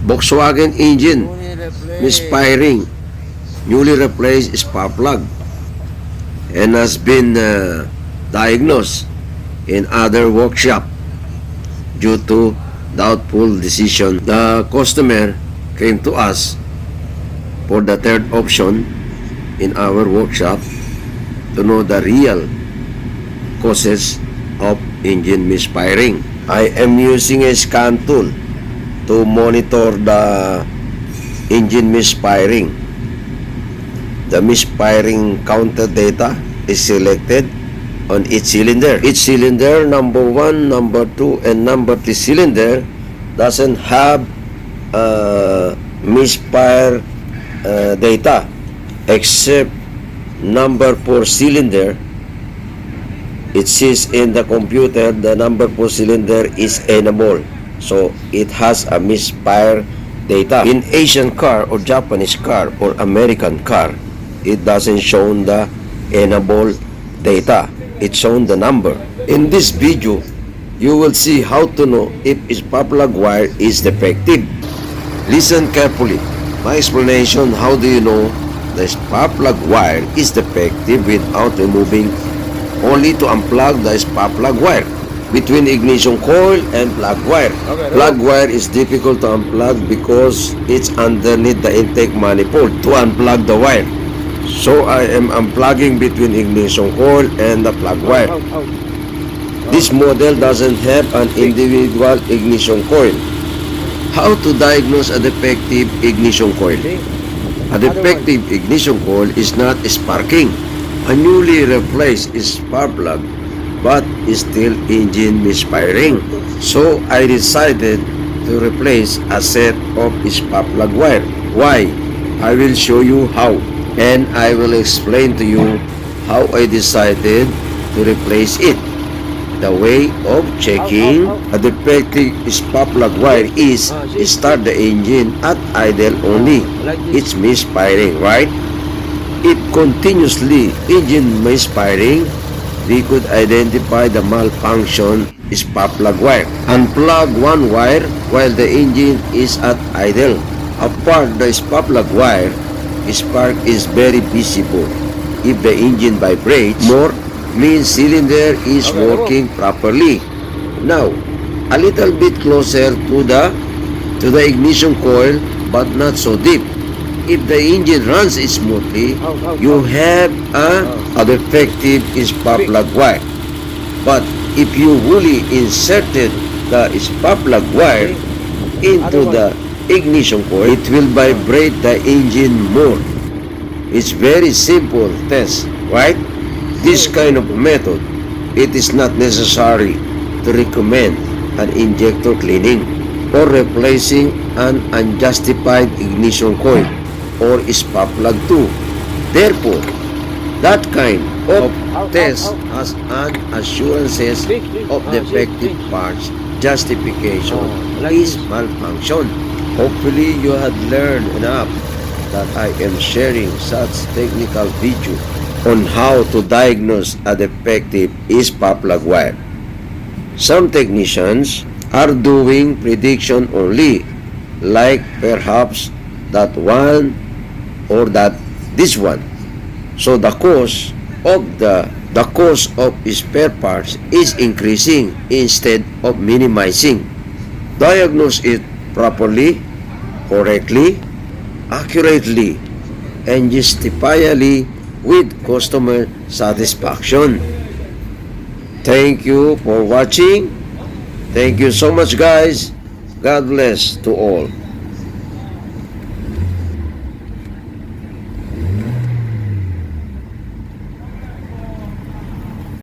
Volkswagen engine misfiring, newly replaced spark plug, and has been diagnosed in other workshop due to doubtful decision. The customer came to us for the third option in our workshop to know the real causes of engine misfiring. I am using a scan tool to monitor the engine misfiring. The misfiring counter data is selected on each cylinder. Each cylinder, number 1, number 2, and number 3 cylinder doesn't have misfire data, except number 4 cylinder. It says in the computer the number 4 cylinder is enable, so it has a misfire data. In Asian car or Japanese car or American car, it doesn't show the enable data. It shows the number. In this video, you will see how to know if a spark plug wire is defective. Listen carefully. My explanation, how do you know the spark plug wire is defective without removing, only to unplug the spark plug wire between ignition coil and plug wire. Plug wire is difficult to unplug because it's underneath the intake manifold. To unplug the wire, so I am unplugging between ignition coil and the plug wire. This model doesn't have an individual ignition coil. How to diagnose a defective ignition coil? A defective ignition coil is not sparking. A newly replaced spark plug, but is still engine misfiring. So I decided to replace a set of spark plug wire. Why? I will show you how, and I will explain to you how I decided to replace it. The way of checking a defective spark plug wire is start the engine at idle only. It's misfiring, right? If continuously engine misfiring, we could identify the malfunction spark plug wire. Unplug one wire while the engine is at idle. Apart the spark plug wire, spark is very visible. If the engine vibrates more, means cylinder is working properly. Now, a little bit closer to the ignition coil, but not so deep. If the engine runs smoothly, you have a defective spark plug wire. But if you fully inserted the spark plug wire into the ignition coil, it will vibrate the engine more. It's very simple test, right? This kind of method, it is not necessary to recommend an injector cleaning or replacing an unjustified ignition coil or spark plug too. Therefore, that kind of test has an assurances of defective parts justification is malfunction. Hopefully you had learned enough that I am sharing such technical video on how to diagnose a defective spark plug wire. Some technicians are doing prediction only, like perhaps that one or that this one. So the cost of spare parts is increasing instead of minimizing. Diagnose it properly, correctly, accurately, and justifiably with customer satisfaction. Thank you for watching. Thank you so much, guys. God bless to all.